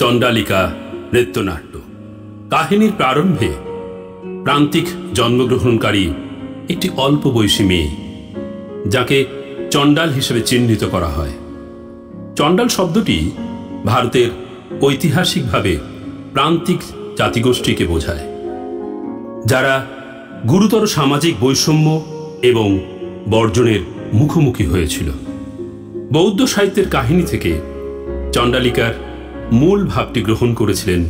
চণ্ডালিকা নৃত্যনাট্য। কাহিনীর প্রারম্ভে প্রান্তিক জন্মগ্রহণকারী একটি অল্প বয়সী মেয়ে, যাকে চণ্ডাল হিসেবে চিহ্নিত করা হয়। চণ্ডাল শব্দটি ভারতের ঐতিহাসিকভাবে প্রান্তিক জাতিগোষ্ঠীকে বোঝায়, যারা গুরুতর সামাজিক বৈষম্য এবং বর্জনের মুখোমুখি হয়েছিল। বৌদ্ধ সাহিত্যের কাহিনী থেকে চণ্ডালিকার মূল ভাবটি গ্রহণ করেছিলেন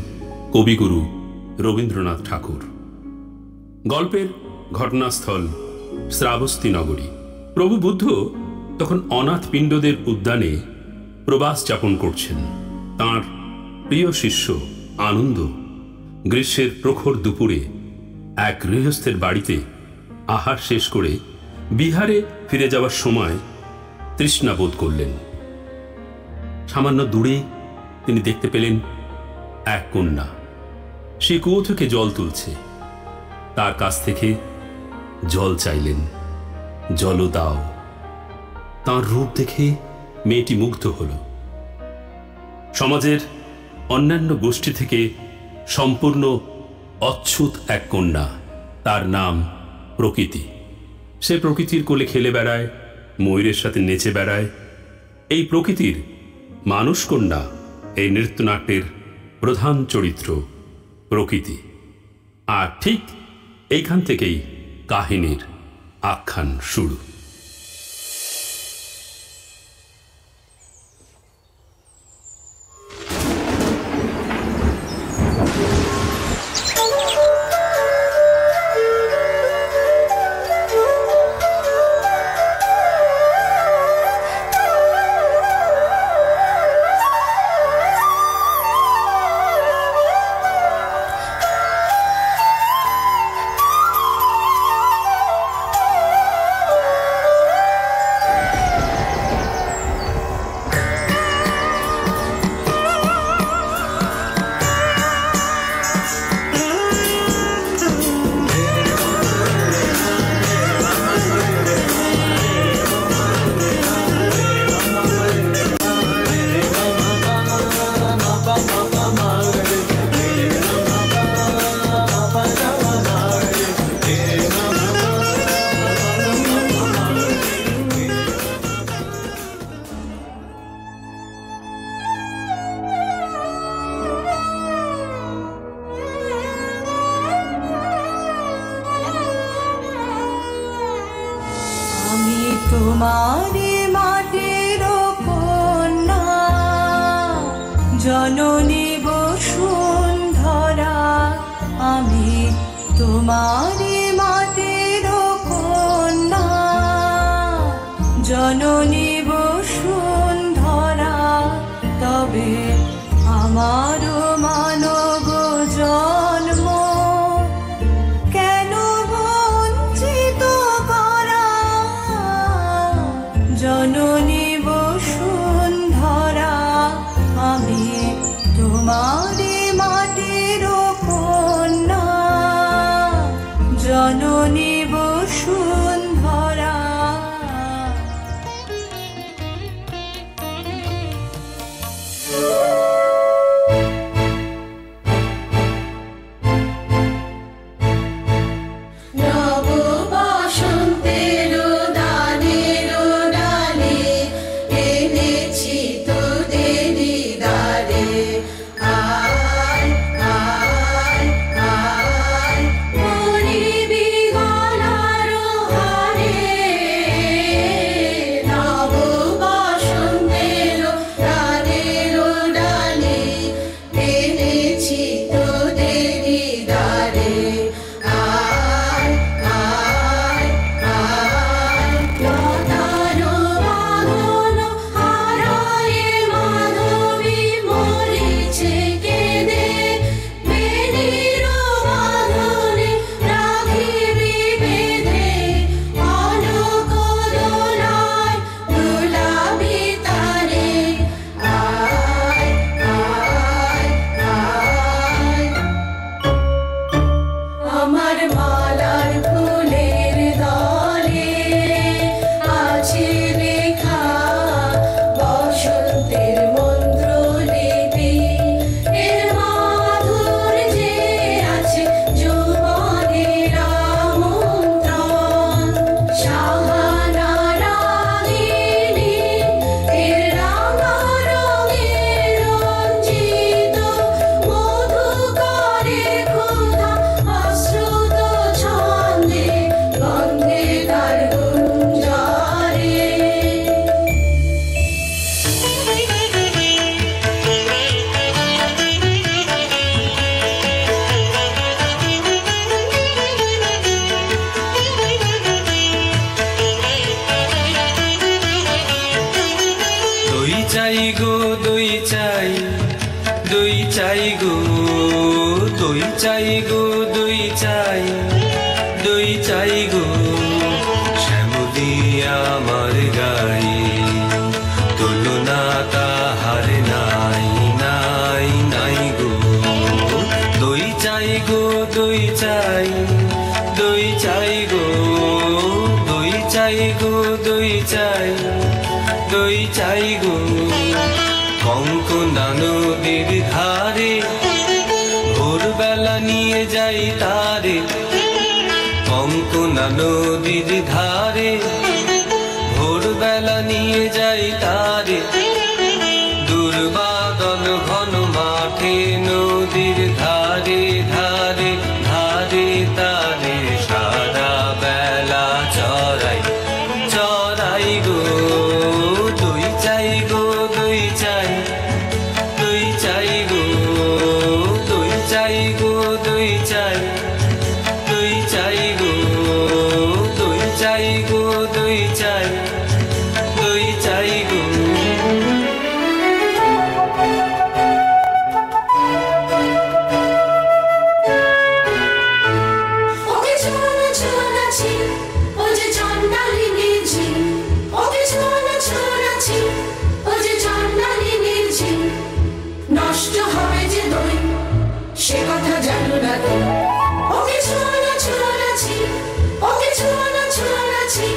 কবিগুরু রবীন্দ্রনাথ ঠাকুর। গল্পের ঘটনাস্থল শ্রাবস্তী নগরী। প্রভু বুদ্ধ তখন অনাথ পিণ্ডদের উদ্যানে প্রবাস যাপন করছেন। তাঁর প্রিয় শিষ্য আনন্দ গ্রীষ্মের প্রখর দুপুরে এক গৃহস্থের বাড়িতে আহার শেষ করে বিহারে ফিরে যাওয়ার সময় তৃষ্ণা বোধ করলেন। সামান্য দূরে তিনি দেখতে পেলেন এক কন্যা, সে কুয়ো থেকে জল তুলছে। তার কাছ থেকে জল চাইলেন, জল দাও। তাঁর রূপ দেখে মেয়েটি মুগ্ধ হল। সমাজের অন্যান্য গোষ্ঠী থেকে সম্পূর্ণ অচ্ছুত এক কন্যা, তার নাম প্রকৃতি। সে প্রকৃতির কোলে খেলে বেড়ায়, ময়ূরের সাথে নেচে বেড়ায়। এই প্রকৃতির মানুষ কন্যা এই নৃত্যনাট্যের প্রধান চরিত্র প্রকৃতি। আর ঠিক এইখান থেকেই কাহিনীর আখ্যান শুরু। তোমারে মাটির কন্যা, জননী বসুন্ধরা। আমি তোমারে মাটির কন্যা, জননী বসুন্ধরা। তবে আমার মানব জন্ম কেন বঞ্চিত করা? জননী বসুন্ধরা, আমি তোমারে মাটির কন্যা, চাই গো দই চাই গো দই চাই দই চাই গো শ্যামলি আমার গাই তুলনা তাহার নাই নাই নাই গো দই চাই গো দই চাই দই চাই গো দই চাই গো দই চাই দই চাই গো কঙ্কনা নদীর ধারে ভোরবেলা নিয়ে যাই তারে কঙ্কনা নদীর ধারে ভোরবেলা নিয়ে যাই তারে দুর্বাদল ঘন মাঠে নদীর ধারে ধারে ধারে তারে সারা বেলা চড়াই চড়াই গো দই চাই গো দই চাই দই চাই গো দই চাই গো দই চাই দই চাই গো দই চাই গো দই চাই দই চাই গো নষ্ট হবে যে দই সে কথা জানো না তো ওকে ছোঁয়ানো ছোঁয়াছি ওকে ছোঁয়ানো ছোঁয়াছি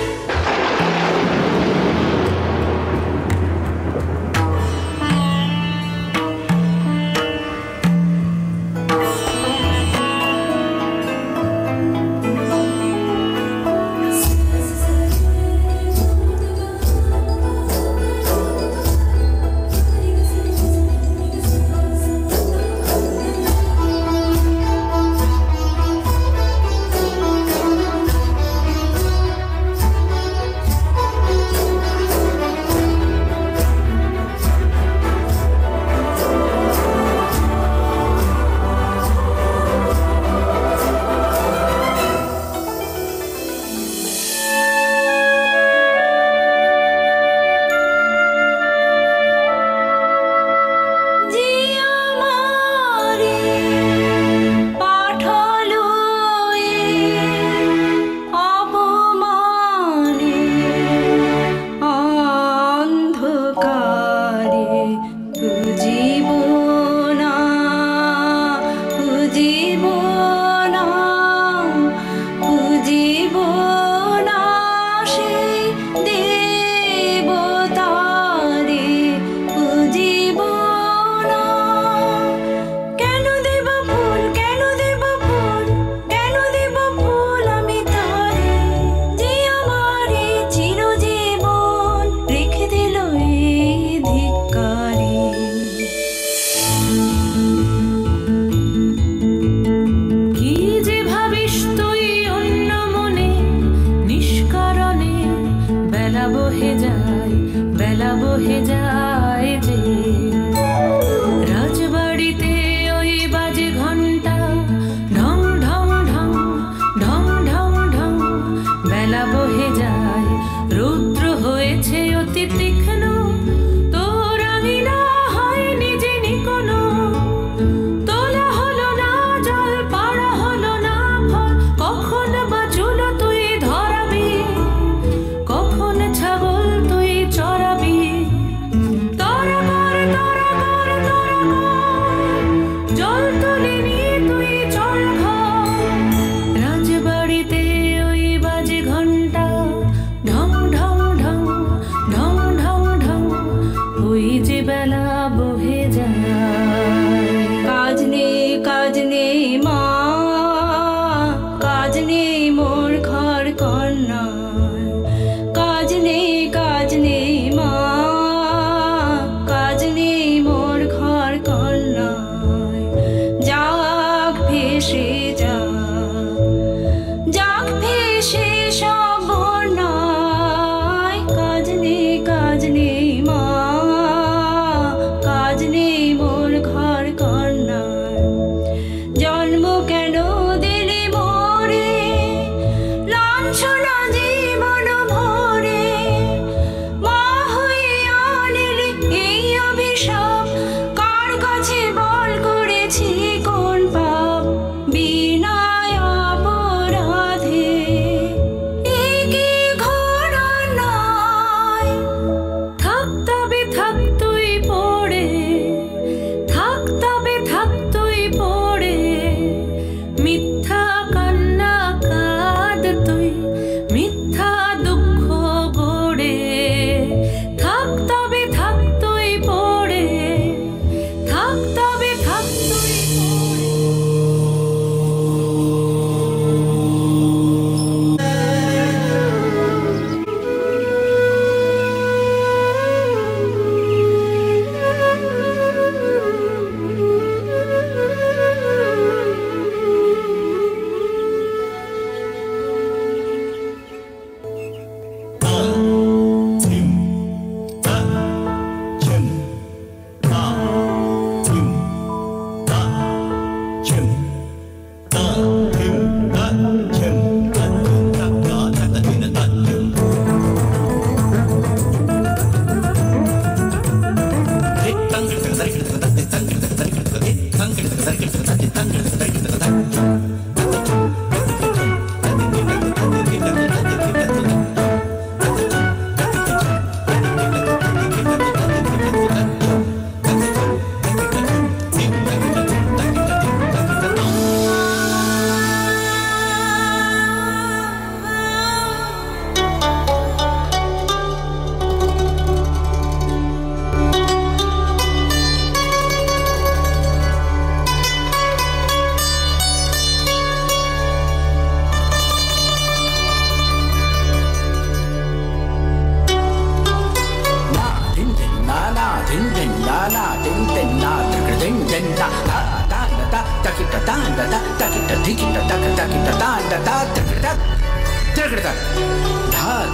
da da takita dikita taka takita da da da takita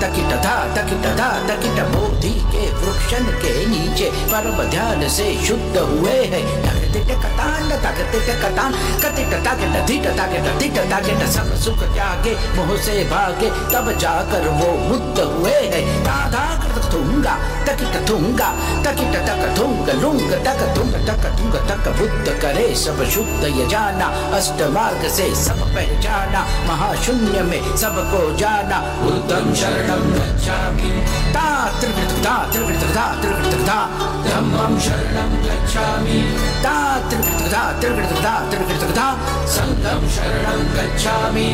takita धा तकिटा बोधि के वृक्षन के नीचे परम ध्यान से शुद्ध हुए हैं सब सुख त्यागे मोह से भागे तब जाकर वो मुक्त हुए हैं दादा थुंगा तकिट थुंगा तकिट तक थुंग लुंग तक थुंग तक बुद्ध करे सब शुद्ध ये जाना अष्ट मार्ग से सब पहचाना महाशून्य में सबको जाना बुद्धं शरणं गच्छामि धम्मं शरणं गच्छामि संघं शरणं गच्छामि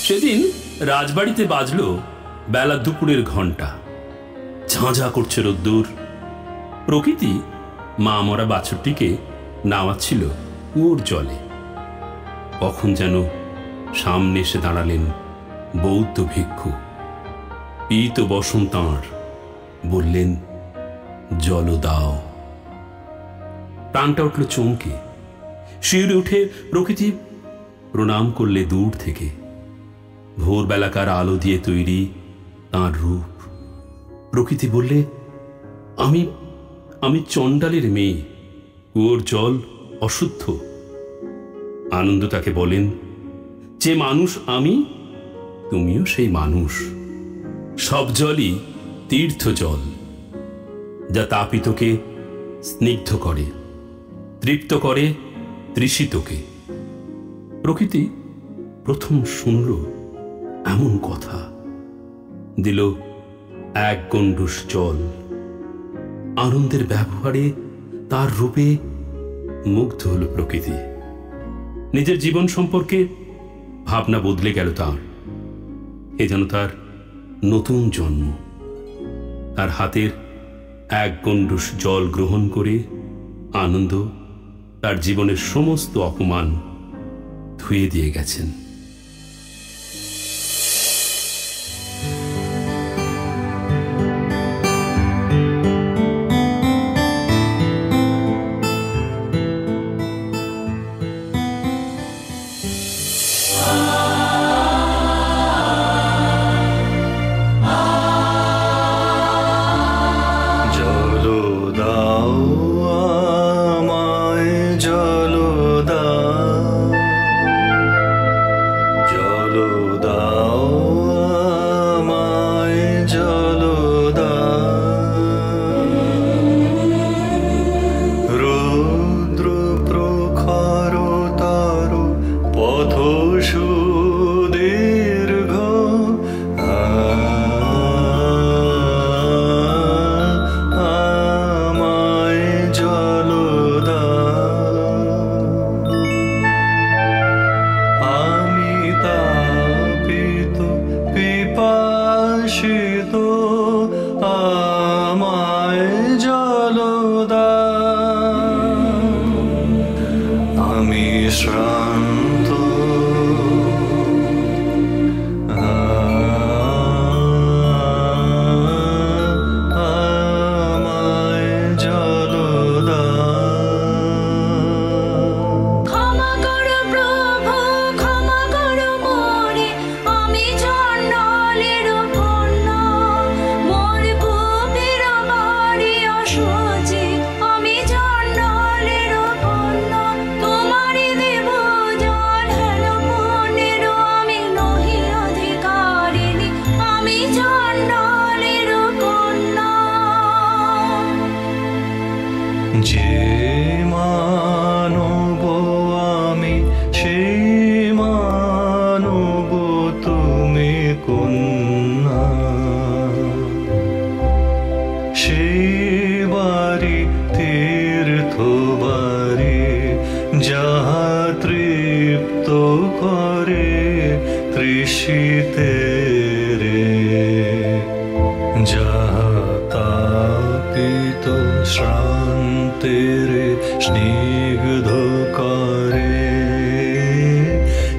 সেদিন রাজবাড়িতে বাজলো বেলা দুপুরের ঘণ্টা। ঝাঁঝা করছে রোদ্দুর। প্রকৃতি মা মরা বাছুরটিকে নামাচ্ছিল কুয়োর জলে। কখন যেন সামনে এসে দাঁড়ালেন বৌদ্ধ ভিক্ষু। পীত বসন তাঁর, বললেন, জল দাও। প্রাণটা উঠল চমকে। শিউরে উঠে প্রকৃতি প্রণাম করলে দূর থেকে। ভোরবেলাকার আলো দিয়ে তৈরি তাঁর রূপ। প্রকৃতি বললে, আমি আমি চণ্ডালের মেয়ে, কুয়োর জল অশুদ্ধ। আনন্দ তাকে বলেন, যে মানুষ আমি, তুমিও সেই মানুষ। সব জলই তীর্থ জল, যা তাপিতকে স্নিগ্ধ করে, তৃপ্ত করে তৃষিতকে। প্রকৃতি প্রথম শুনল এমন কথা, দিল এক গণ্ডূষ জল। আনন্দের ব্যবহারে তার রূপে মুগ্ধ হল প্রকৃতি। নিজের জীবন সম্পর্কে ভাবনা বদলে গেল তার। এ যেন তার নতুন জন্ম। তার হাতের এক গণ্ডূষ জল গ্রহণ করে আনন্দ তার জীবনের সমস্ত অপমান ধুয়ে দিয়ে গেছেন।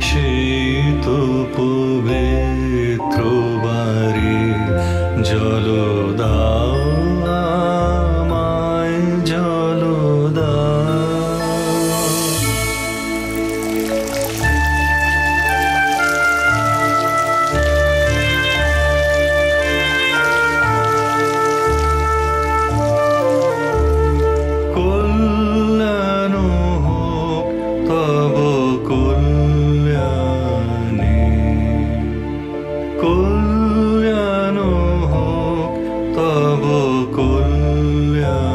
শীত পবিত্র জল দাও আমায় জল দাও। কল্যাণ হোক তব কল্যাণে, কল্যাণ হোক তব কল্যাণে।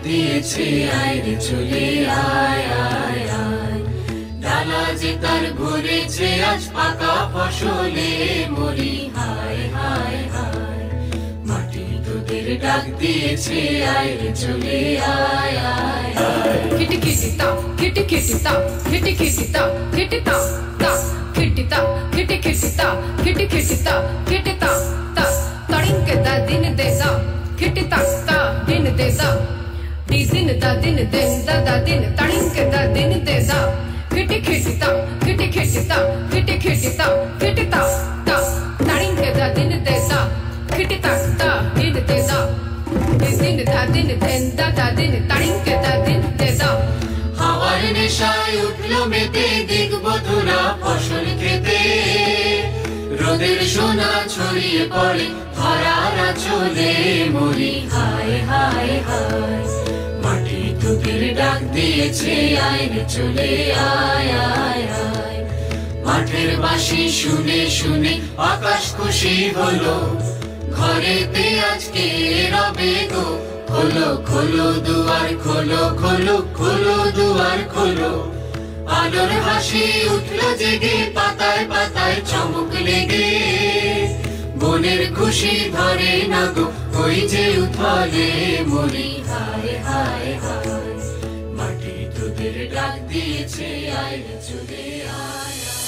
দিয়েছে আয় রে চলে আয় আয় আয়, ডালা যে তার ভরেছে আজ পাকা ফসলে মরি হায় হায় হায়। মাটি তোদের ডাক দিয়েছে আয় রে চলে আয় আয় আয়। Kitty kitty ta, kitty kitty ta, kitty kitty ta, kitty ta ta, kitty ta, kitty kitty ta, kitty kitty ta, kitty ta ta. Taring ke da din de da, kitty ta ta din de da. Di din da din taring ke da din de da. Kitty kitty ta, kitty kitty ta, kitty kitty ta, kitty ta ta. Taring ke da din de da, kitty ta ta din de da. Di din da din taring ke da din de da. হাওয়ার নেশায় উঠলো মেতে, দেখবো তোরা ফসল খেতে। রোদের সোনা ছড়িয়ে পড়ে ধরার আঁচলে মরি হায় হায় হায়। মাটি তোদের ডাক দিয়েছে আয় রে চলে আয় আয় আয়। মাঠের বাঁশি শুনে শুনে আকাশ খুশি হলো, ঘরেতে আজকে রবে গো। খোলো খোলো দুয়ার খোলো, খোলো খোলো দুয়ার খোলো। আলোর হাসি উঠলো জেগে, পাতায় পাতায় চমক লেগে। বনের খুশি ধরে না গো, ওই যে উথলে মরি হায় হায় হায়। মাটি তোদের ডাক দিয়েছে আয় রে চলে আয় আয়।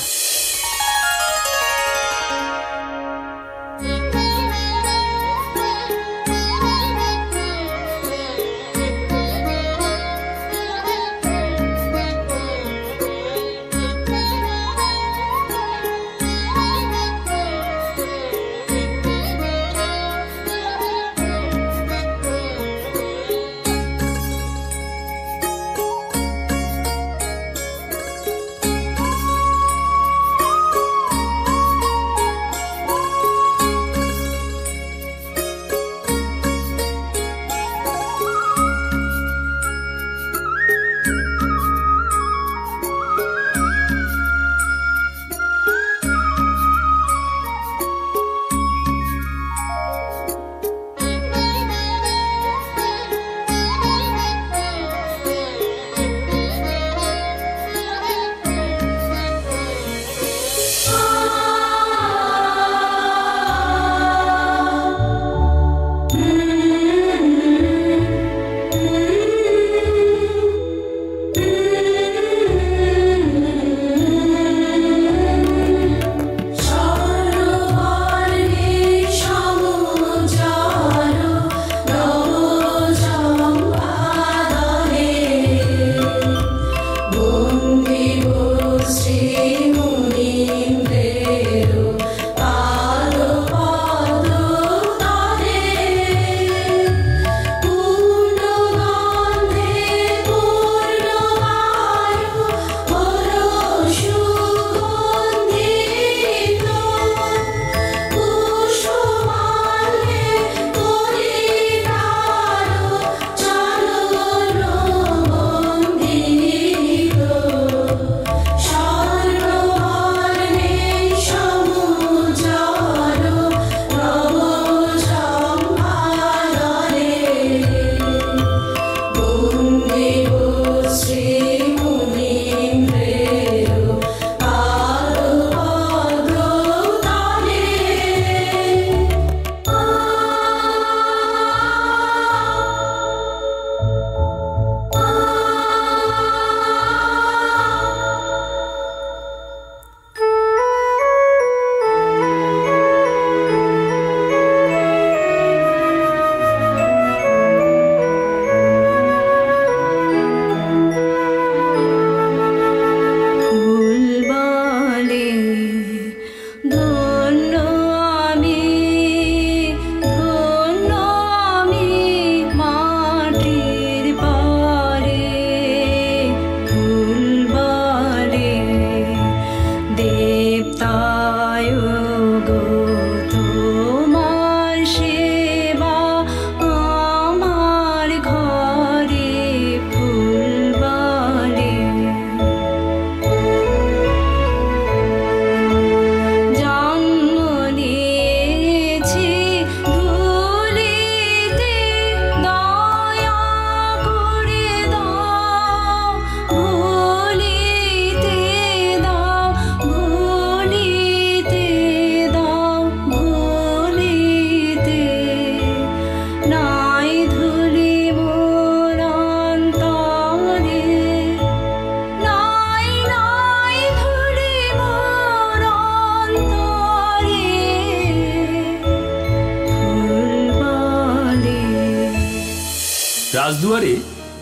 রাজদুয়ারে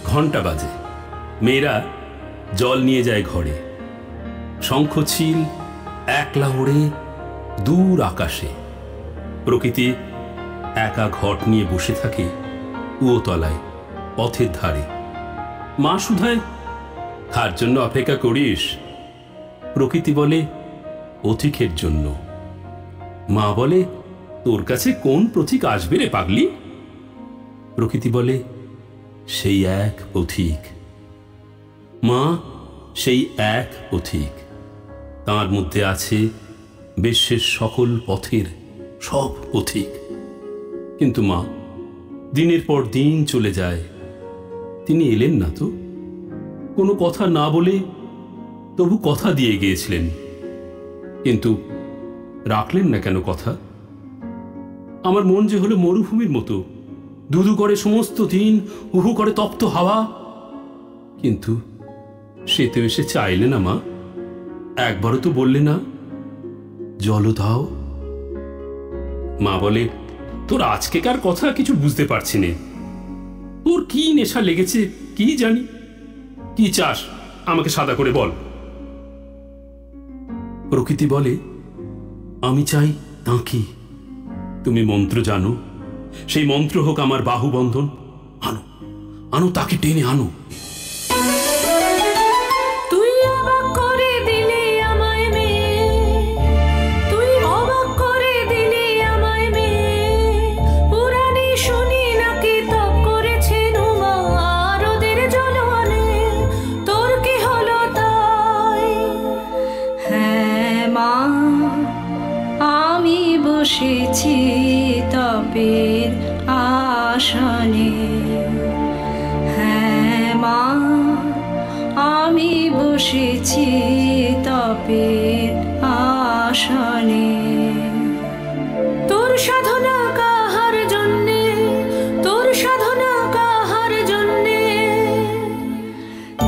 ঘণ্টা বাজে, মেয়েরা জল নিয়ে যায় ঘরে। শঙ্খচিল একলা ওড়ে দূর আকাশে। প্রকৃতি একা ঘট নিয়ে বসে থাকে কুয়োতলায়, পথের ধারে। মা শুধায়, কার জন্য অপেক্ষা করিস? প্রকৃতি বলে, পথিকের জন্য। মা বলে, তোর কাছে কোন পথিক আসবে রে পাগলি? প্রকৃতি বলে, সেই এক পথিক। মা, সেই এক পথিক, তাঁর মধ্যে আছে বিশ্বের সকল পথের সব পথিক। কিন্তু মা, দিনের পর দিন চলে যায়, তিনি এলেন না তো। কোনো কথা না বলে তবু কথা দিয়ে গিয়েছিলেন, কিন্তু রাখলেন না কেন কথা? আমার মন যে হলো মরুভূমির মতো, ধুধু করে সমস্ত দিন, হুহু করে তপ্ত হাওয়া। কিন্তু সে তো এসে চাইলে না মা, একবারও তো বললে না জল দাও। মা বলে, তোর আজকেকার কথা কিছু বুঝতে পারছি নে, তোর কি নেশা লেগেছে কি জানি। কি চাস আমাকে সাদা করে বল। প্রকৃতি বলে, আমি চাই তাঁকে। তুমি মন্ত্র জানো, সেই মন্ত্র হোক আমার বাহুবন্ধন। আনো, আনো, তাকে টেনে আনো। তুই অবাক করে দিলি আমায় মেয়ে, তুই অবাক করে দিলি আমায় মেয়ে। পুরাণে শুনি নাকি তপ করেছে নুমা রোদের জলনে, তোর কি হলো তাই? হ্যাঁ মা, আমি বসেছি তপের আসনে। হ্যাঁ মা, আমি বসেছি তপের আসনে। তোর সাধনা কাহার জন্যে, তোর সাধনা কাহার জন্যে,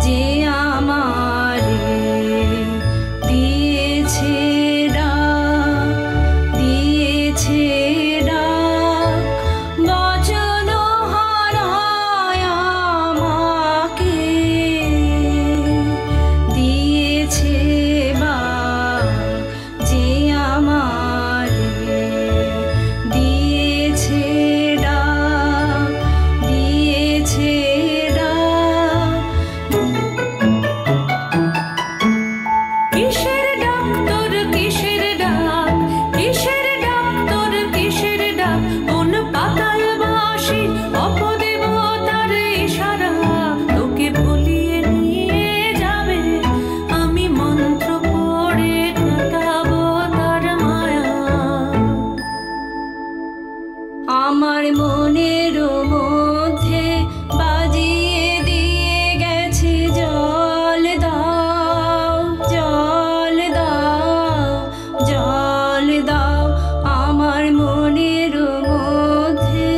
যে আমারে দিয়েছে ডাক, দিয়েছে ডাক। বচন হারায় আমাকে দিয়েছে বাক, যে আমারে দিয়েছে ডাক, দিয়েছে ডাক। কিসের ডাক তোর, কিসের ডাক, কিসের ডাক তোর, কিসের ডাক? কোন পাতাল বাসি অপদেবতার ইশারা, তোকে ভুলিয়ে নিয়ে যাবে। আমি মন্ত্র পড়ে কাটাবো তার মায়া। আমার মনের মধ্যে বাজিয়ে দিয়ে গেছে জল দাও, জল দাও, জল দাও। আমার মনের মধ্যে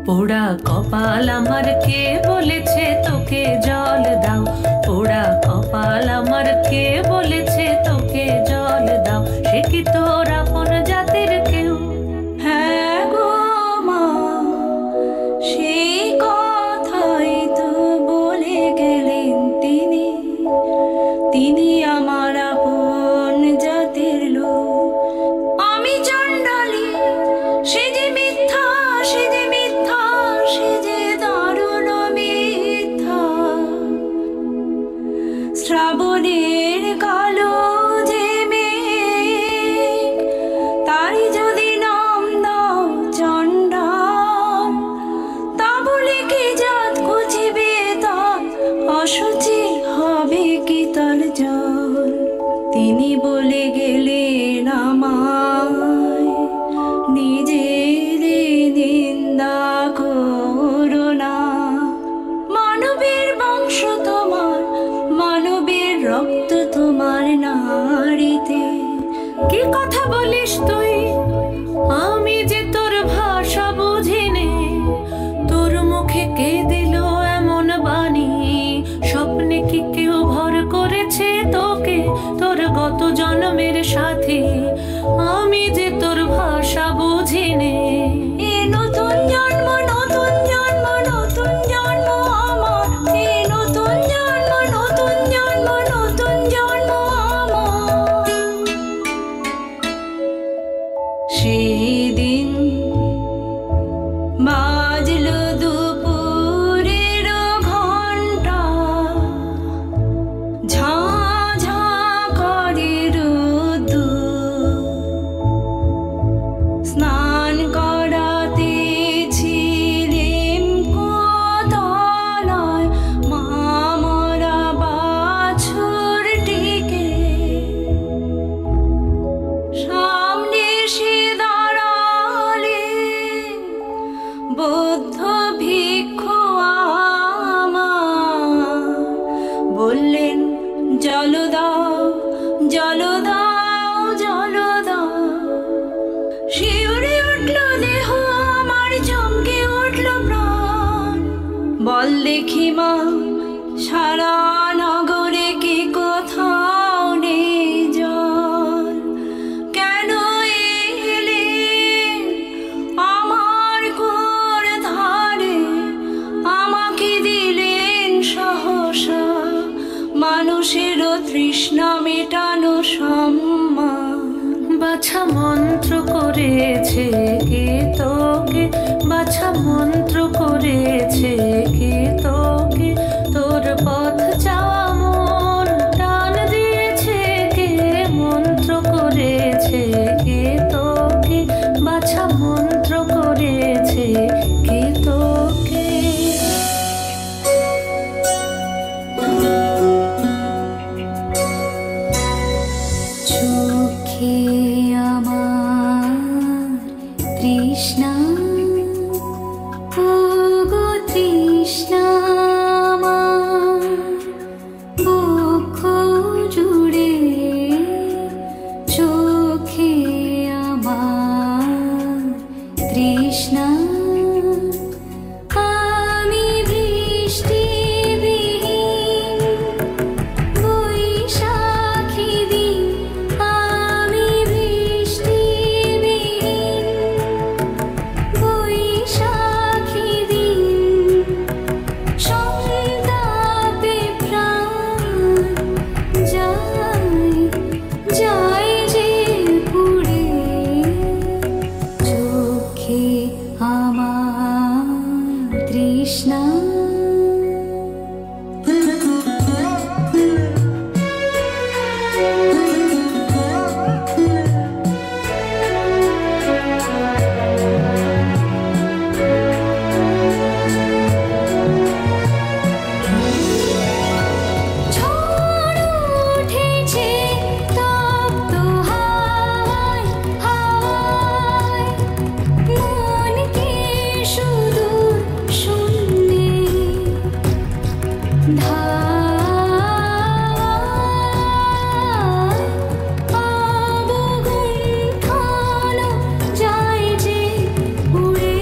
পোড়া কপাল আমার, কে বলেছে তোকে জল দাও? পোড়া কপাল আমার, কে বলেছে তোকে জল দাও? সে কি তোর আপন জাতির কেউ? হ্যাঁ গো মা, সেই কথাই তো বলে গেলেন তিনি। তিনি আমার আপন জাতির লোক। আমি চণ্ডালী, সে যে মিথ্যা, সে যে মিথ্যা, সে যে দারুণ মিথ্যা। শ্রাবণের কালো যে মেঘ, তারি যদি নাম দাও চণ্ডাল, তা বলে কি জাত খুঁজিবে তার? অসুচি হবে কি তার জল? তিনি বলে গেলেন আমায়, নিজের নিন্দা করো না। মানবের বংশ তোমার, মানবের রক্ত তোমার নাড়িতে। কি কথা বলিস তুই? আমি যে তোর ভাষা বুঝিনি। তোর মুখে কে দিল এমন বাণী? স্বপ্নে কি কেউ ভর করেছে তোকে, তোর গত জন্মের সাথে? আমি যে তোর ভাষা বুঝিনি। এ নতুন জন্ম, নতুন জন্ম দেখি মা সারা নগরে কি কোথাও নেই জল। কেন এলে আমার ঘোর ধারে, আমাকে দিলেন সহসা মানুষেরও তৃষ্ণা মেটানো সম্মান। বাছা মন্ত্র করেছে কে তোকে, বাছা মন্ত্র করেছে কে তোকে, তোর পথ যাওয়া মন টান দিয়েছে কে, মন্ত্র করেছে কে তোকে, বাছা মন্ত্র করেছে কে তোকে। চোখে আমার তৃষ্ণা, ওগো তৃষ্ণা আমার বক্ষ জুড়ে, চোখে আমার তৃষ্ণা। আমি বৃষ্টিবিহীন বৈশাখী দিন, আমি বৃষ্টিবিহীন বৈশাখী দিন, সন্তাপে প্রাণ যায় যায় যে পুড়ে। চোখে আমার তৃষ্ণা। ঝড় উঠেছে তপ্ত হাওয়ায় হাওয়ায়, মনকে সুদূর শূন্যে ধাওয়ায়, অবগুণ্ঠন যায় যে উড়ে।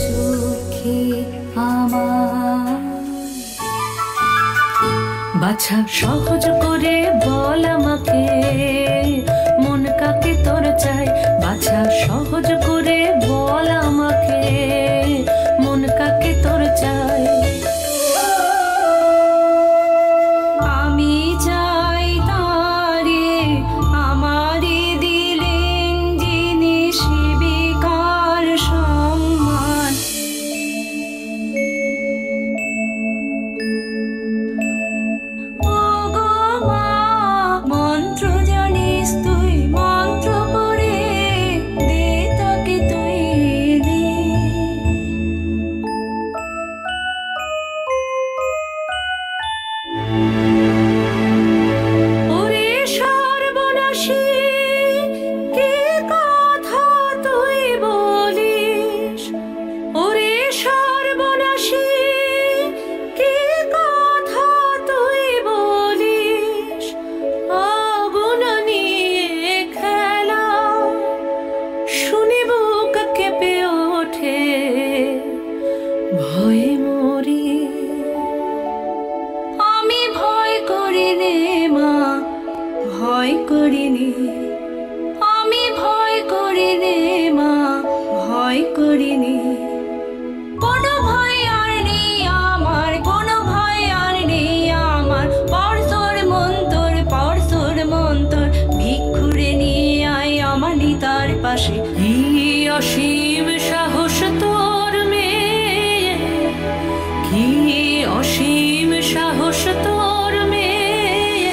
চোখে আমার বাছা সহজ করে বল আমাকে, মন কাকে তোর চাই, বাছা সহজ করে বল আমাকে, মন কাকে তোর চাই। আমি চাই তারে আমারে দিলেন যিনি শিবিকার সম্মান। ওগো মা মন্ত্র জানিস তুই, মন্ত্র পড়ে দে তাকে তুই দে। ওরে সর্বনাশী কে কথা তুই বলিস, ওরে সর্বনাশী কে কথা তুই বলিস, আগুন নিয়ে খেলা শুনে বুক কেঁপে ওঠে, ভয়ে মরি। আমি ভয় করি নে মা, ভয় করি নে, আমি ভয় করি নে মা, ভয় করি নে। কোনো ভয় আর নেই আমার, কোনো ভয় আর নেই আমার, পরশোর মন্তর ভিক্ষুরে নিয়ে আয় আমার নিতার পাশে। কি অসীম সাহস তোর মেয়ে, কি অসীম সাহস তোর মেয়ে।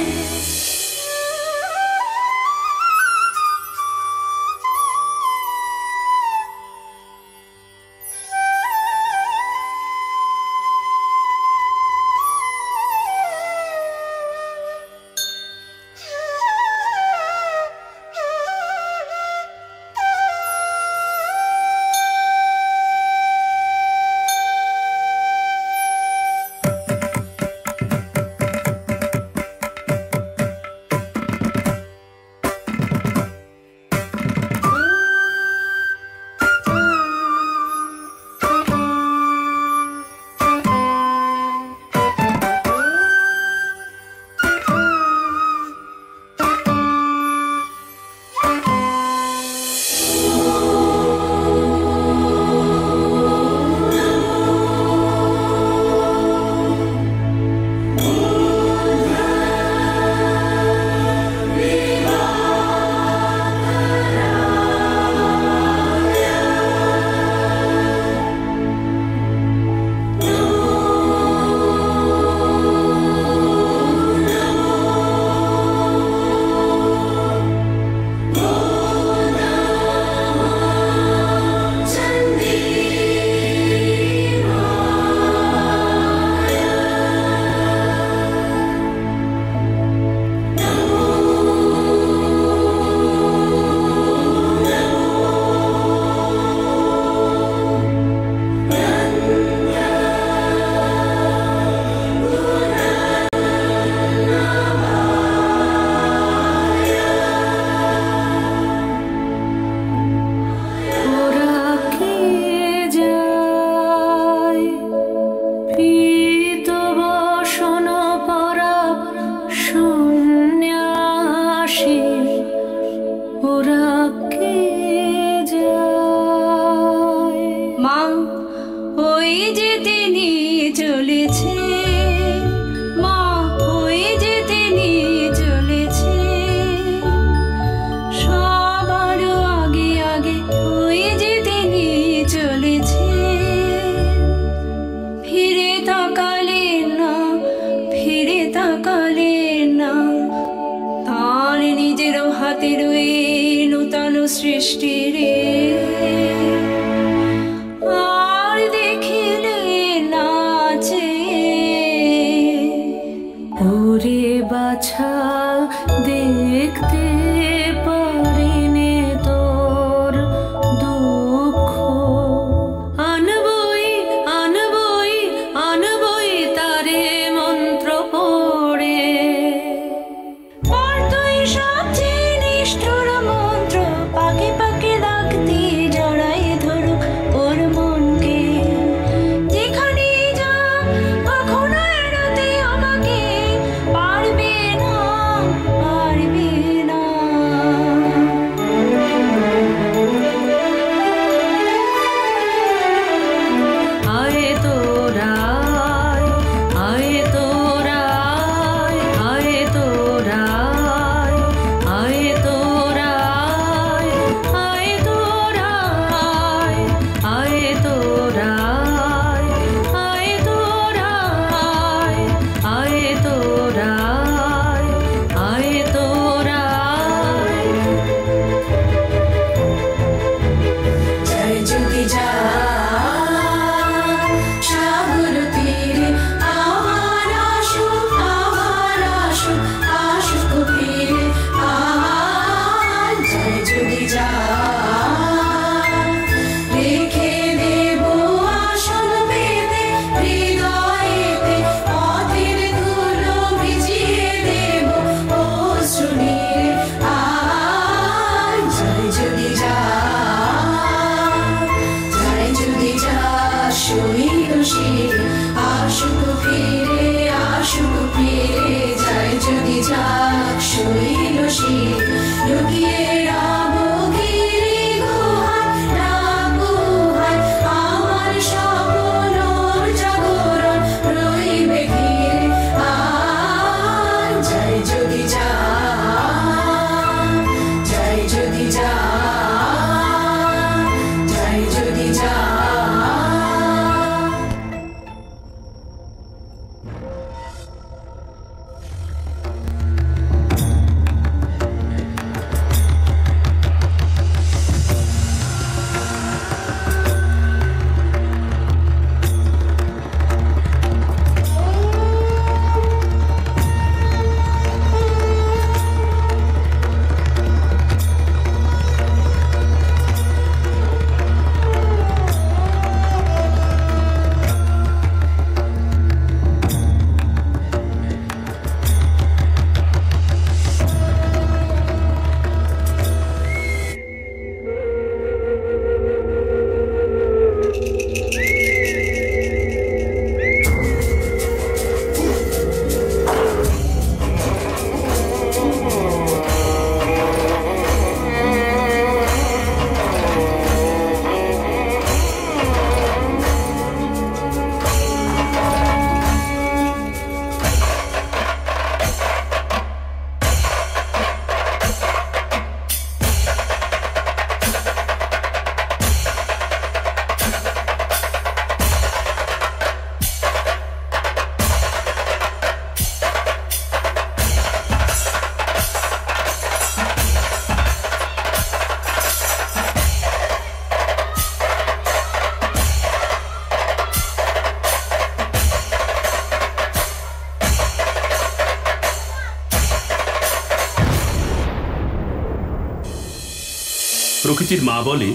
প্রকৃতির মা বলে,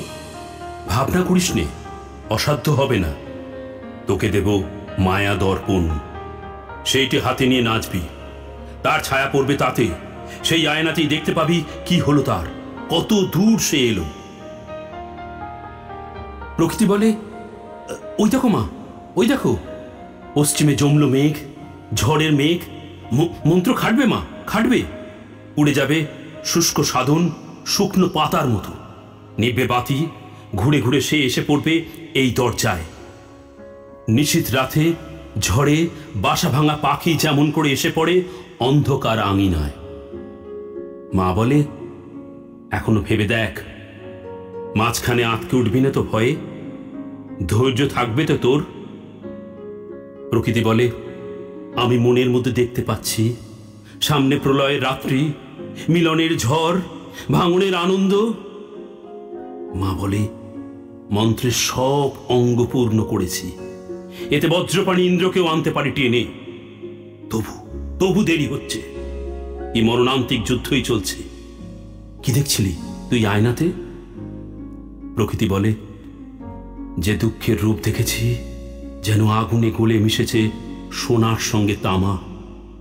ভাবনা করিস নে, অসাধ্য হবে না। তোকে দেব মায়া দর্পণ, সেইটি হাতে নিয়ে নাচবি, তার ছায়া পড়বে তাতে, সেই আয়নাতেই দেখতে পাবি কি হলো তার, কত দূর সে এলো। প্রকৃতি বলে, ওই দেখো মা, ওই দেখো, পশ্চিমে জমল মেঘ, ঝড়ের মেঘ, মন্ত্র খাটবে মা, খাটবে, উড়ে যাবে শুষ্ক সাধন শুকনো পাতার মতো, নিভবে বাতি, ঘুরে ঘুরে সে এসে পড়বে এই দরজায়। নিশীথ রাতে ঝড়ে বাসা ভাঙা পাখি যেমন করে এসে পড়ে অন্ধকার আঙিনায়। মা বলে, এখনো ভেবে দেখ, মাঝখানে আটকে উঠবি না তো ভয়ে? ধৈর্য থাকবে তো তোর? প্রকৃতি বলে, আমি মনের মধ্যে দেখতে পাচ্ছি সামনে প্রলয়ের রাত্রি, মিলনের ঝড়, ভাঙনের আনন্দ। মা বলে, মন্ত্রের সব অঙ্গ পূর্ণ করেছি, এতে বজ্রপাণি ইন্দ্রকেও আনতে পারি টেনে, তবু দেরি হচ্ছে, এই মরণান্তিক যুদ্ধই চলছে। কি দেখছিলি তুই আয়নাতে? প্রকৃতি বলে, যে দুঃখের রূপ দেখেছি যেন আগুনে গলে মিশেছে সোনার সঙ্গে তামা।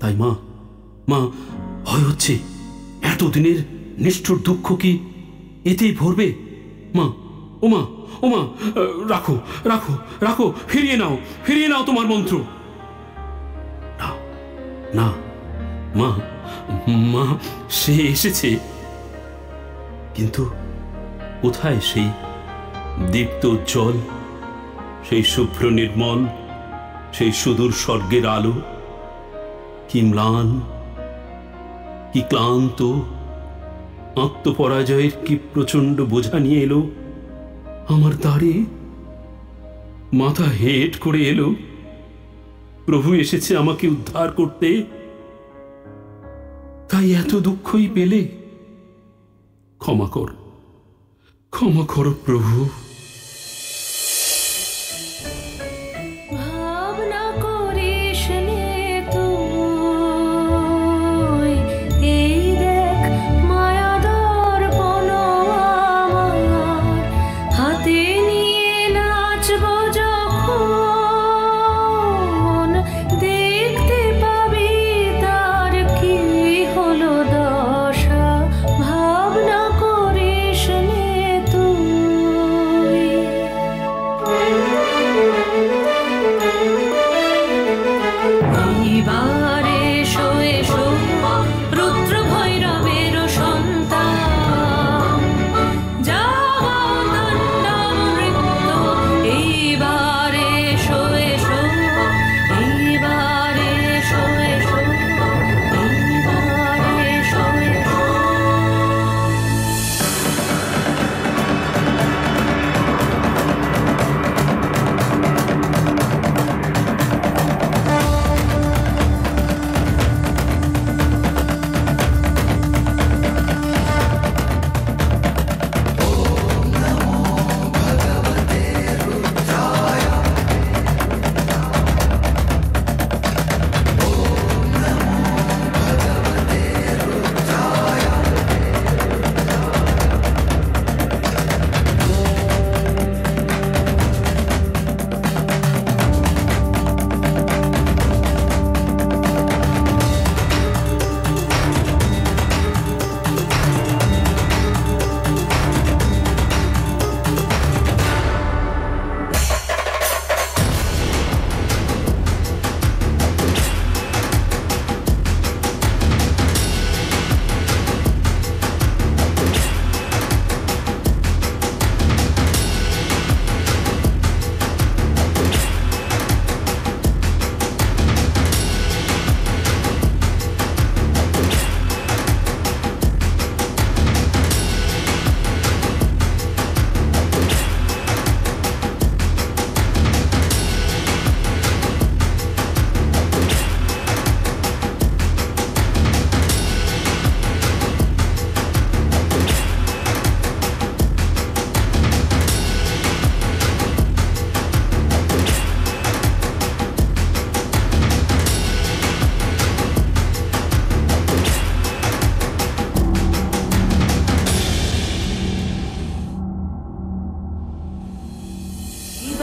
তাই মা, ভয় হচ্ছে, এতদিনের নিষ্ঠুর দুঃখ কি এতেই ভরবে? মা, ও মা, ও মা, রাখো রাখো রাখো, ফিরিয়ে নাও তোমার মন্ত্র। না মা, মা সে এসেছে, কিন্তু কোথায় সেই দীপ্ত উজ্জ্বল, সেই শুভ্র নির্মল, সেই সুদূর স্বর্গের আলো? কি ম্লান, কি ক্লান্ত, আত্মপরাজয়ের কি প্রচন্ড বোঝা নিয়ে এলো আমার দ্বারে। মাথা হেট করে এলো, প্রভু এসেছে আমাকে উদ্ধার করতে, তাই এত দুঃখই পেলে? ক্ষমা করো প্রভু। ভাবনা করিস নে তুই, এই দেখ মায়া দর্পণ আমার, হাতে নিয়ে নাচব যখন, দেখতে পাবি তার কি হলো দশা। ভাবনা করিস নে তুই।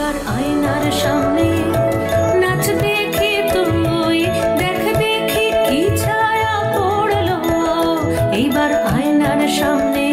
এইবার আয়নার সামনে নাচ দেখি তুই, দেখ দেখি কি ছায়া পড়লো এইবার আয়নার সামনে।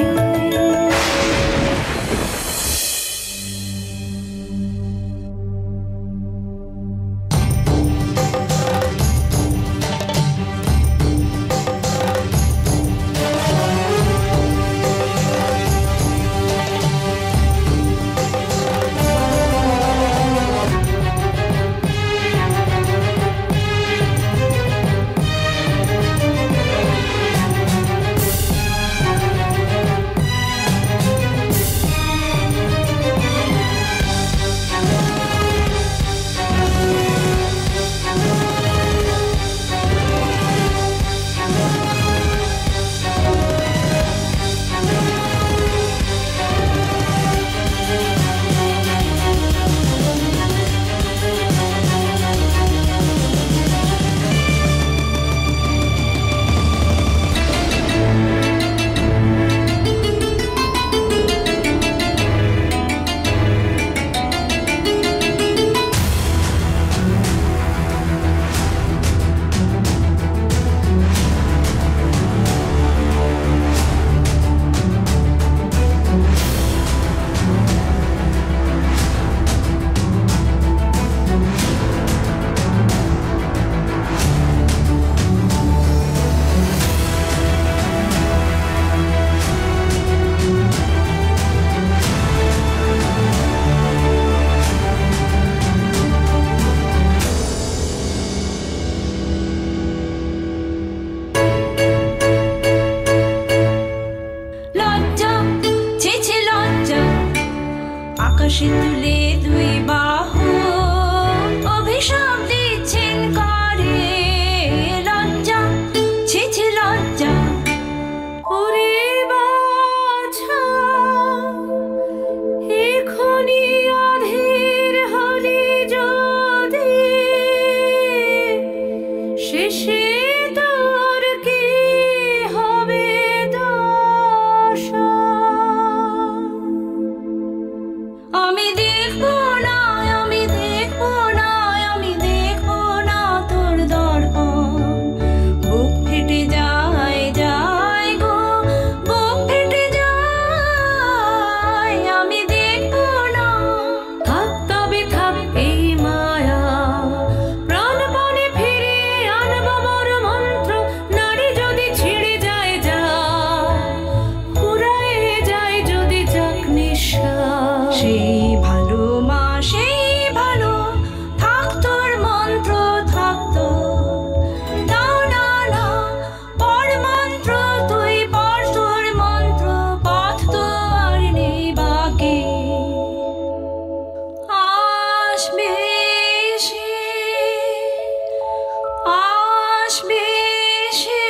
আকাশে তুলে দুই বাহু অভিশাপ দিচ্ছেন কারে, লজ্জা ছি ছি লজ্জা। ওরে বাছা এখনি অধীর হলি যদি, শেষে তোর কি হবে দশা। আমি দেখবো না, আমি দেখবো না, আমি দেখবো না তোর দর্পণ। বুক ফেটে যায় যায় গো, বুক ফেটে যায়। আমি দেখবো না। থাক তবে থাক এই মায়া, প্রাণপণে ফিরে আনবো মোর মন্ত্র। নারী যদি ছিঁড়ে যায় যায়, ফুরায়ে যায় যদি যাক নিঃশ্বাস। সেই ভালো মা সেই ভালো, থাক তোর মন্ত্র থাকতো। তাও না না পর মন্ত্র, তুই পর তোর মন্ত্র, পথ তো আর নেই বাকি। আসবে সে, আসবে সে,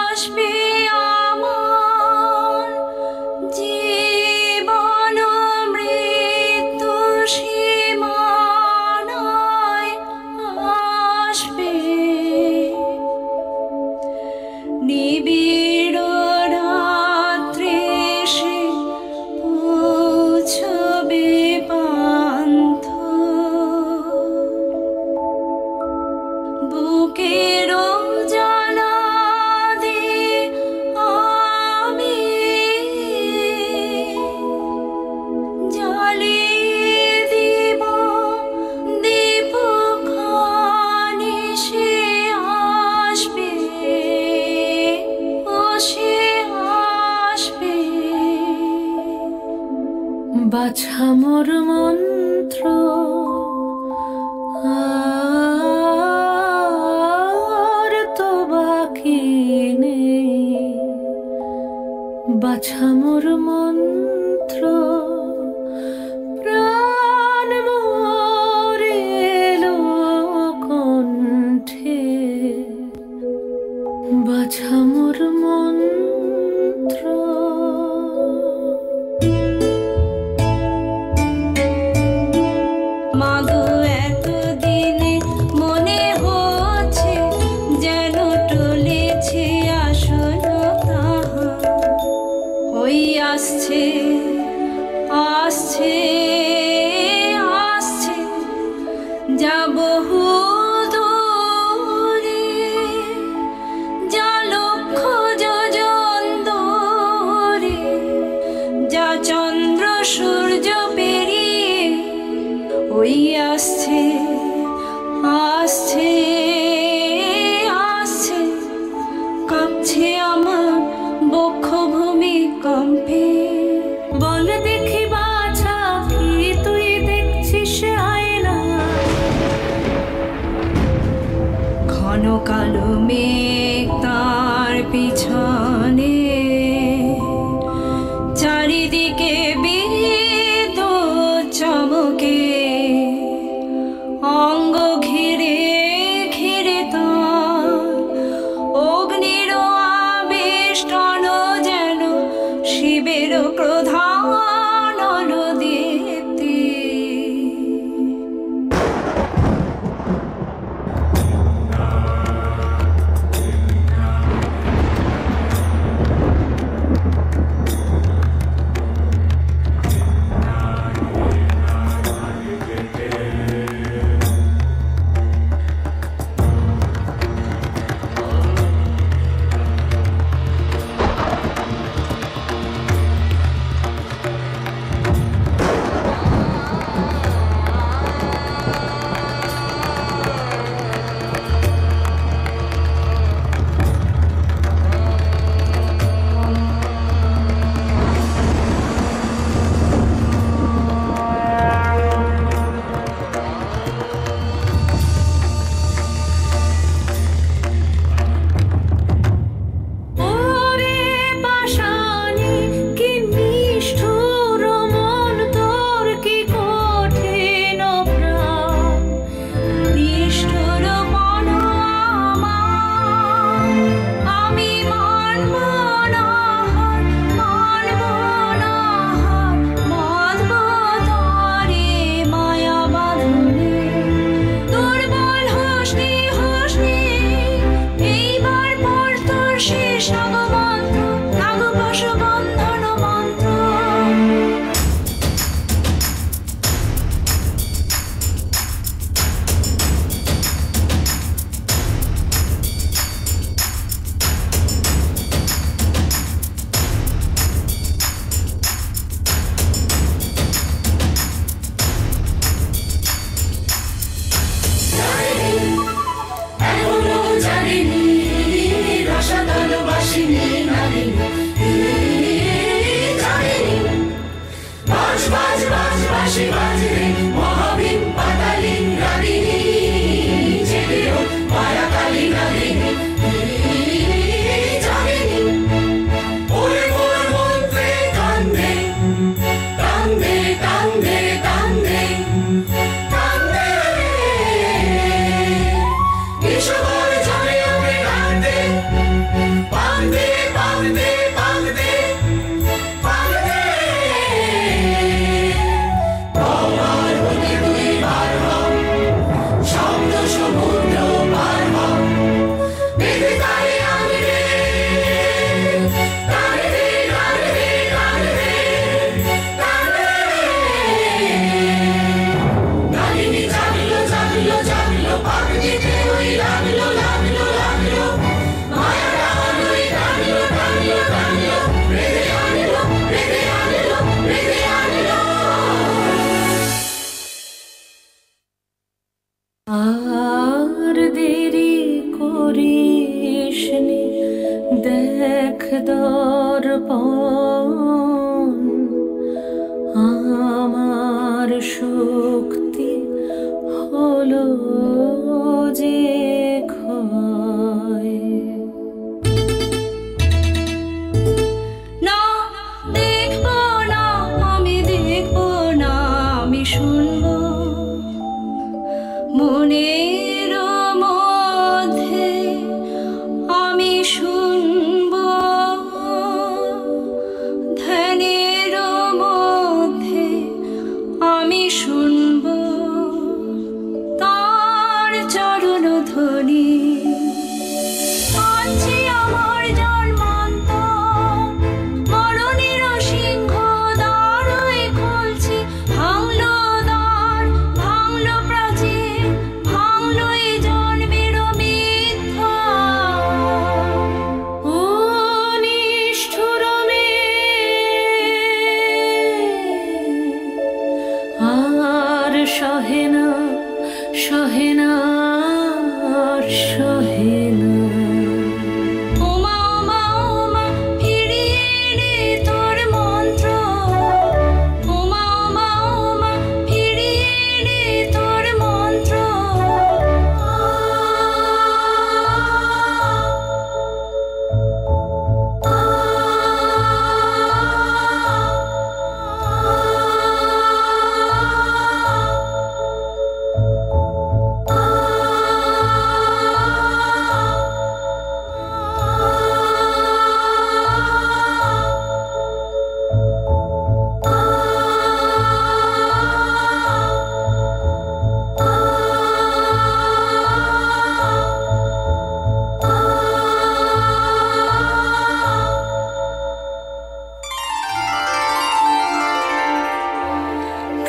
আসবে আমার জীবন মৃত্যু সীমানায় আসবে। নিবিড় রাত্রে সে পৌঁছবে পান্থ, বুকের জ্বালা দিয়ে আমি জ্বালিয়ে দিব দীপখানি। সে আসবে, ও সে আসবে। বাছা মোর মন্ত্র আর তো বাকি নেই। বাছা মোর মন্ত্র, প্রাণ মোর এলো কণ্ঠে। বাছা মোর মন্ত্র। মাগো এতদিনে মনে হচ্ছে যেন টলেছে আসল তাহা। হই আসছে আসছে আসছে যা বহু দূরে, যা লক্ষ যোজন দূরে, যা চন্দ্র সূর্য পেরিয়ে ওই আসছে আসছে আসছে, কাঁপছে আমার বক্ষভূমি কম্পে। বল দেখি বাছা কি তুই দেখছিস আয়না, ঘন কালো মেঘ তার পিছনে, চারিদিকে বিদ্যুৎ চমকে, অঙ্গ ঘিরে ঘিরে তার অগ্নির আবেষ্টন, যেন শিবের প্রধান দীপ্তি। আর দেরি করিসনি, দেখ দর্পণ আমার শক্তি হলো যে ক্ষয়। না দেখবো না আমি, দেখবো না আমি, শুনবো মনের মধ্যে আমি শুনবো, ধ্যানের মধ্যে আমি শুনবো তার চরণ ধ্বনি। আছি আমার জন্মান্তর, মরণের সিংহ দ্বার সহে না সহে না আর সহে না। ওমা ওমা ওমা ফিরিয়ে নে তোর মন্ত্র, ওমা ওমা ওমা ফিরিয়ে নে তোর মন্ত্র।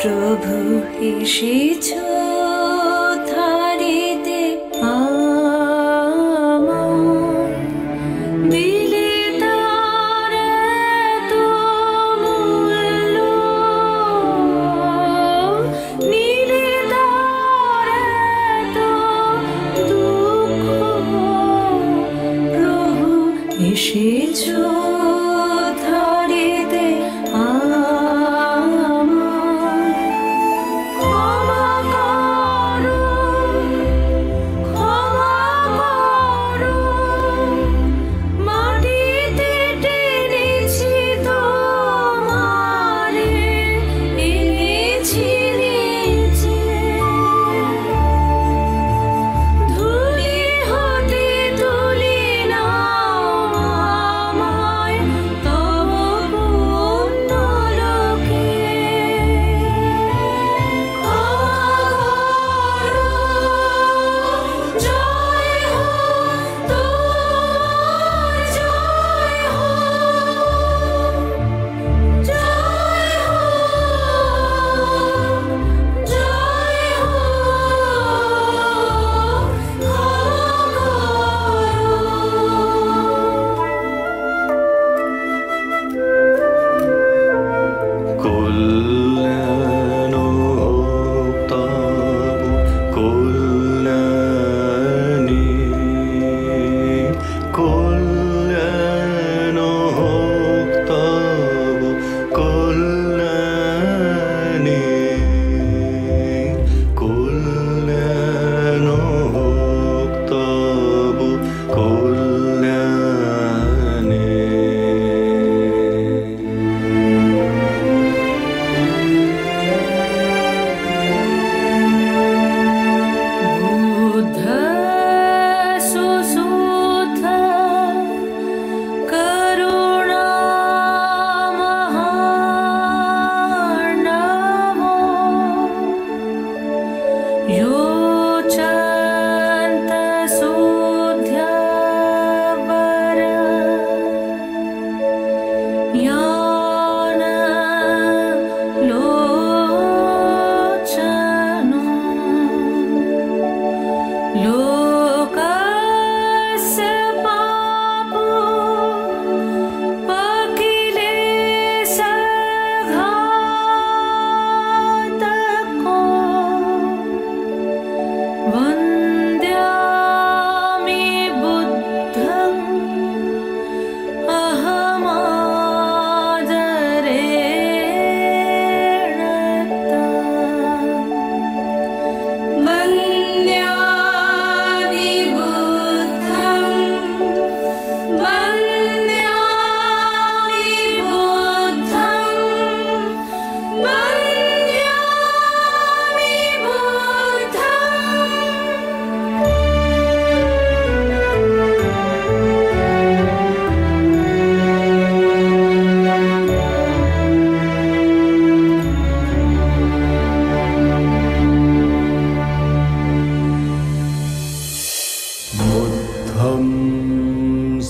প্রভু এসেছ ধারিতে আমার, দিলে তার এত মূল্য, নিলে তার এত দুঃখ। প্রভু এসেছ ধারিতে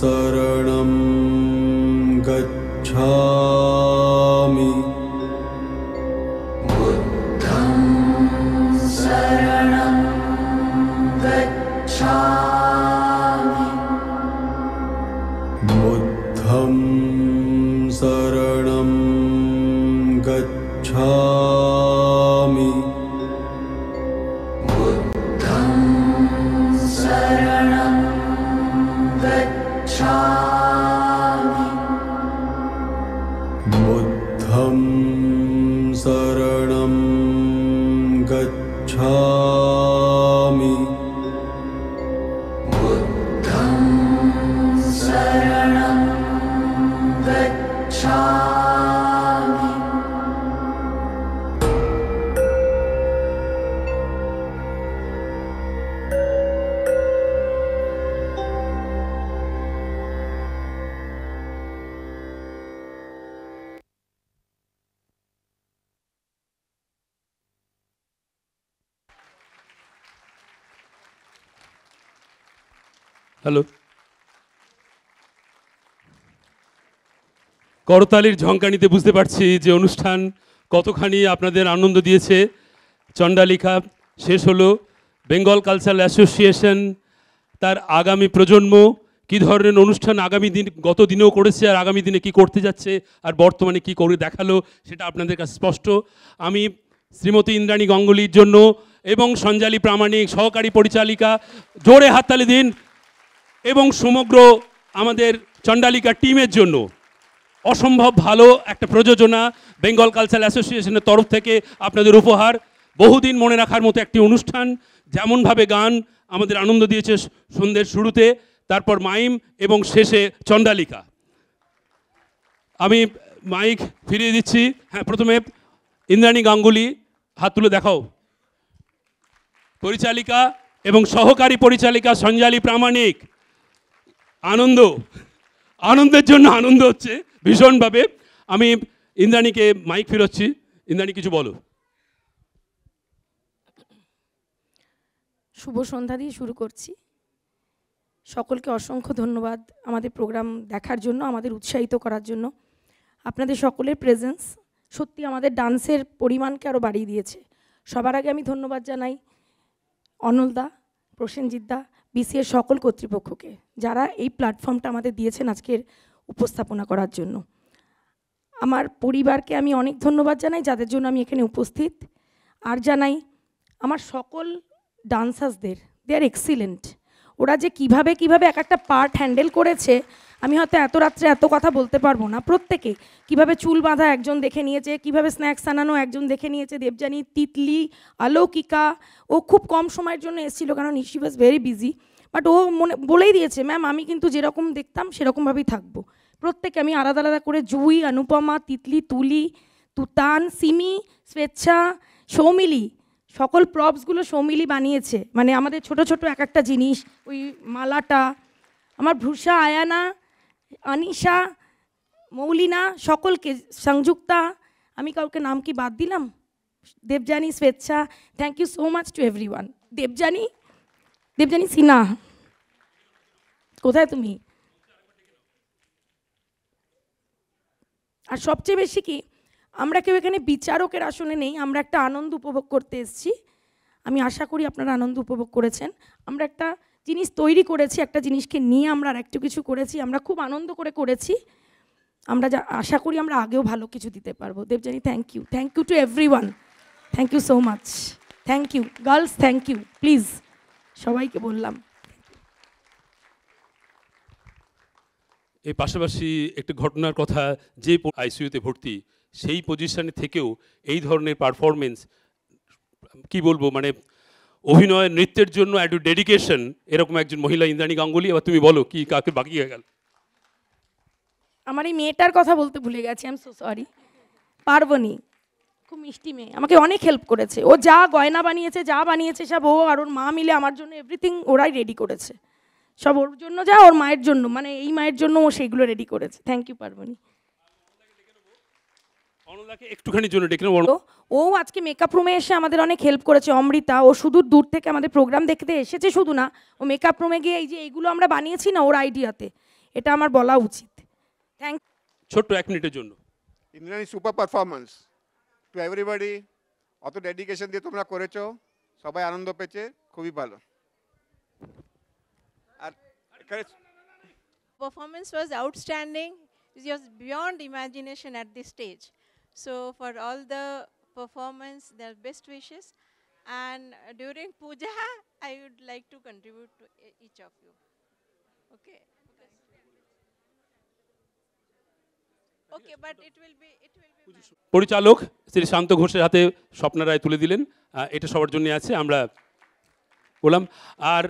शरणं गच्छामि बुद्धं शरणं गच्छामि शरणं गच्छामि হ্যালো, করতালির ঝঙ্কানিতে বুঝতে পারছি যে অনুষ্ঠান কতখানি আপনাদের আনন্দ দিয়েছে। চণ্ডালিকা শেষ হলো। বেঙ্গল কালচারাল অ্যাসোসিয়েশন তার আগামী প্রজন্ম কী ধরনের অনুষ্ঠান আগামী দিন গত দিনেও করেছে আর আগামী দিনে কি করতে যাচ্ছে আর বর্তমানে কি করে দেখালো সেটা আপনাদের কাছে স্পষ্ট। আমি শ্রীমতী ইন্দ্রাণী গাঙ্গুলির জন্য এবং সঞ্জালি প্রামাণিক সহকারী পরিচালিকা, জোরে হাততালি দিন, এবং সমগ্র আমাদের চণ্ডালিকা টিমের জন্য অসম্ভব ভালো একটা প্রযোজনা বেঙ্গল কালচারাল অ্যাসোসিয়েশনের তরফ থেকে আপনাদের উপহার। বহুদিন মনে রাখার মতো একটি অনুষ্ঠান। যেমনভাবে গান আমাদের আনন্দ দিয়েছে সন্ধ্যের শুরুতে, তারপর মাইম এবং শেষে চণ্ডালিকা। আমি মাইক ফিরিয়ে দিচ্ছি। হ্যাঁ, প্রথমে ইন্দ্রাণী গাঙ্গুলি, হাত তুলে দেখাও। পরিচালিকা এবং সহকারী পরিচালিকা সঞ্জালি প্রামাণিক। আনন্দের জন্য আনন্দ হচ্ছে ভীষণভাবে। আমি ইন্দ্রাণীকে মাইক ফিরোচ্ছি। ইন্দ্রাণী, কিছু বলো। শুভ সন্ধ্যা দিয়ে শুরু করছি। সকলকে অসংখ্য ধন্যবাদ আমাদের প্রোগ্রাম দেখার জন্য, আমাদের উৎসাহিত করার জন্য। আপনাদের সকলের প্রেজেন্স সত্যি আমাদের ডান্সের পরিমাণকে আরও বাড়িয়ে দিয়েছে। সবার আগে আমি ধন্যবাদ জানাই অনলদা, প্রসেনজিৎদা, বিসিএর সকল কর্তৃপক্ষকে যারা এই প্ল্যাটফর্মটা আমাদের দিয়েছেন আজকের উপস্থাপনা করার জন্য। আমার পরিবারকে আমি অনেক ধন্যবাদ জানাই যাদের জন্য আমি এখানে উপস্থিত। আর জানাই আমার সকল ডান্সার্সদের, দে আর এক্সিলেন্ট। ওরা যে কিভাবে এক একটা পার্ট হ্যান্ডেল করেছে, আমি হয়তো এত রাত্রে এত কথা বলতে পারবো না। প্রত্যেকে কিভাবে চুল বাঁধা একজন দেখে নিয়েছে, কিভাবে স্ন্যাক্স আনানো একজন দেখে নিয়েছে, দেবযানী, তিতলি, আলৌকিকা। ও খুব কম সময়ের জন্য এসেছিলো কারণ she was very busy, but ও বলেই দিয়েছে, ম্যাম আমি কিন্তু যেরকম দেখতাম সেরকমভাবেই থাকবো। প্রত্যেকে আমি আলাদা আলাদা করে জুই, অনুপমা, তিতলি, তুলি, তুতান, সিমি, স্বেচ্ছা, সৌমিলি, সকল প্রপসগুলো সৌমিলি বানিয়েছে। মানে আমাদের ছোট ছোট এক একটা জিনিস, ওই মালাটা, আমার ভ্রুষা, আয়ানা, আনিশা, মৌলিনা, সকলকে, সংযুক্তা, আমি কাউকে নাম কি বাদ দিলাম, দেবযানী, স্বেচ্ছা, thank you so much to everyone. Debjani Sinha, কোথায় তুমি? আর সবচেয়ে বেশি কি, আমরা কেউ এখানে বিচারকের আসনে নেই, আমরা একটা আনন্দ উপভোগ করতে এসেছি। আমি আশা করি আপনারা আনন্দ উপভোগ করেছেন। আমরা একটা জিনিস তৈরি করেছি, একটা জিনিসকে নিয়ে আমরা আর একটু কিছু করেছি, আমরা খুব আনন্দ করে করেছি। আমরা আশা করি আমরা আগেও ভালো কিছু দিতে পারবো। Debjani, thank you to everyone, thank you so much, thank you girls, thank you, please সবাইকে বললাম। এই পাশাপাশি একটি ঘটনার কথা, যে আইসিইউতে ভর্তি সেই পজিশনে থেকেও এই ধরনের পারফরমেন্স, কি বলবো, মানে অভিনয় নৃত্যের জন্য একটু ডেডিকেশন, এরকম একজন মহিলা ইন্দ্রাণী গাঙ্গুলি। এবার তুমি বলো কি কাকে বাকি হয়ে গেল। আমার এই মেয়েটার কথা বলতে ভুলে গেছি, I am so sorry. Parbani খুব মিষ্টি মেয়ে, আমাকে অনেক হেল্প করেছে। ও যা গয়না বানিয়েছে, যা বানিয়েছে সব ও আর ওর মা মিলে আমার জন্য এভরিথিং ওরাই রেডি করেছে। সব ওর জন্য, যা ওর মায়ের জন্য, মানে এই মায়ের জন্য ও সেইগুলো রেডি করেছে। Thank you Parbani. একটুখানির জন্য ডেকে নেব। ও আজকে মেকআপ রুমে এসে আমাদের অনেক হেল্প করেছে। অমৃতা, ও শুধু দূর থেকে আমাদের প্রোগ্রাম দেখতে এসেছে শুধু না, ও মেকআপ রুমে গিয়ে এই যে এইগুলো আমরা বানিয়েছি না ওর আইডিয়াতে, এটা আমার বলা উচিত। থ্যাংক। ছোট্ট 1 মিনিটের জন্য। Indrani super performance to everybody. অত ডেডিকেশন দিয়ে তোমরা করেছো, সবাই আনন্দ পেয়েছে, খুবই ভালো। আর performance was outstanding. It was beyond imagination at this stage. So for all the performance, their best wishes. And during puja, I would like to contribute to each of you. Okay. Okay, but it will be পরিচালক শ্রী শান্ত ঘোষের হাতে স্বপ্না রায় তুলে দিলেন। এটা সবার জন্য আছে, আমরা বললাম। আর